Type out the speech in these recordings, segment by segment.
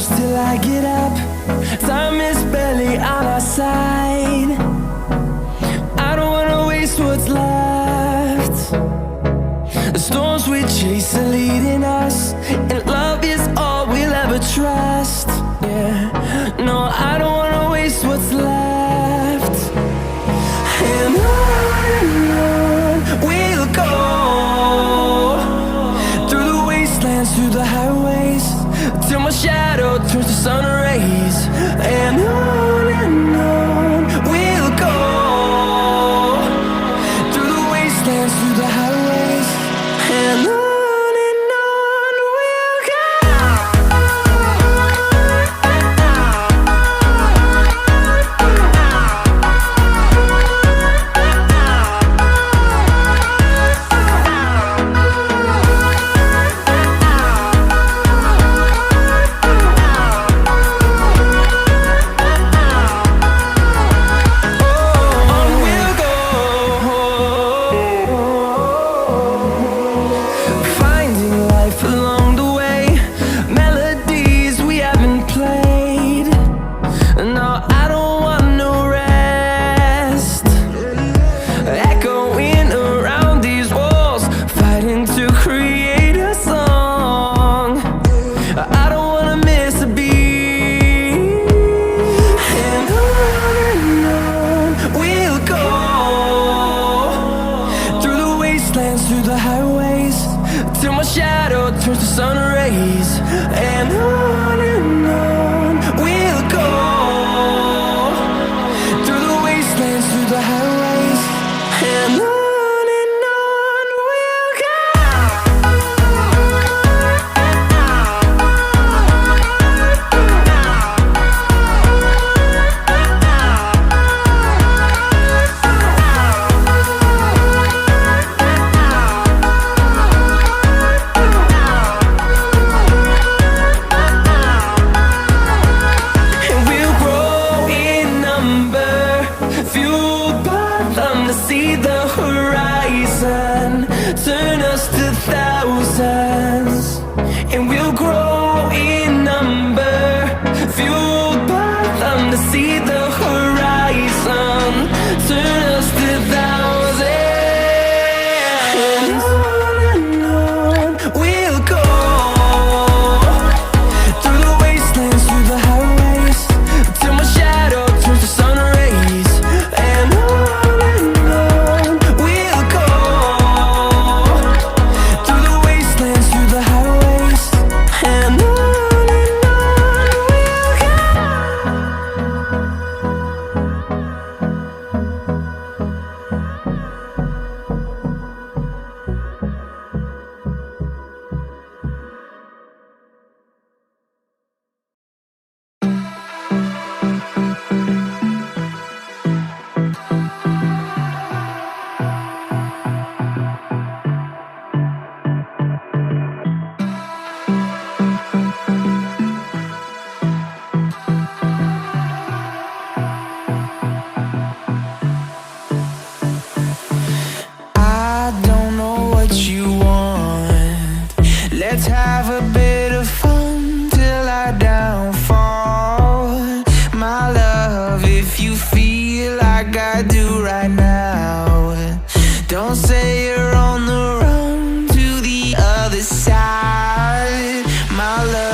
close till I get up. Time is barely on our side. I don't wanna waste what's left. The storms we chase are leading us, and love is all we'll ever trust. Yeah, no, I don't wanna waste what's left. And on we'll go, through the wastelands, through the highways, till my shadow turns to sun rays. And on we'll go, through the wastelands, through the highways, and on we'll go. Through the highways, till my shadow turns to sun rays. And on we'll go, through the wastelands, through the highways, and on we'll go. See the horizon turn us to thousands, and we'll grow in number, fueled by them. To see the horizon turn us to thousands, and on we'll go, through the wastelands, through the highways, till my shadow turns to sun rays. And let's have a bit of fun till I downfall. My love, if you feel like I do right now, don't say you're on the run to the other side, my love.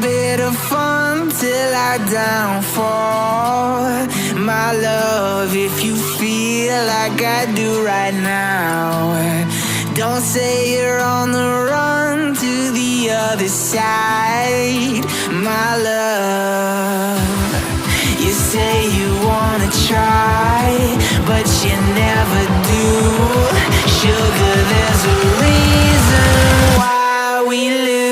bit of fun till I downfall. My love, if you feel like I do right now, don't say you're on the run to the other side. My love, you say you wanna try, but you never do. Sugar, there's a reason why we lose.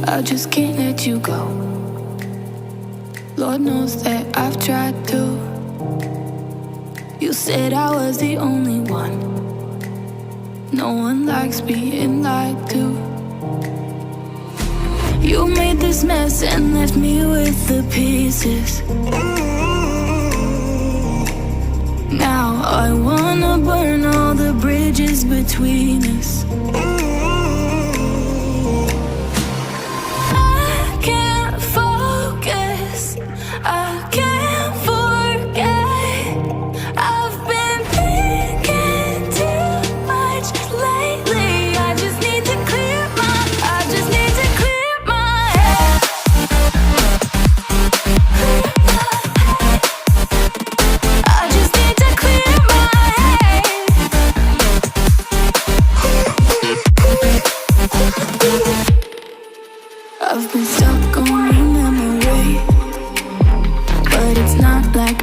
I just can't let you go. Lord knows that I've tried to. You said I was the only one. No one likes being lied to. You made this mess and left me with the pieces. Now I wanna burn all the bridges between us. I can't forget. I've been thinking too much lately. I just need to clear my head. I just need to clear my head. I've been stuck on your memory, but it's not like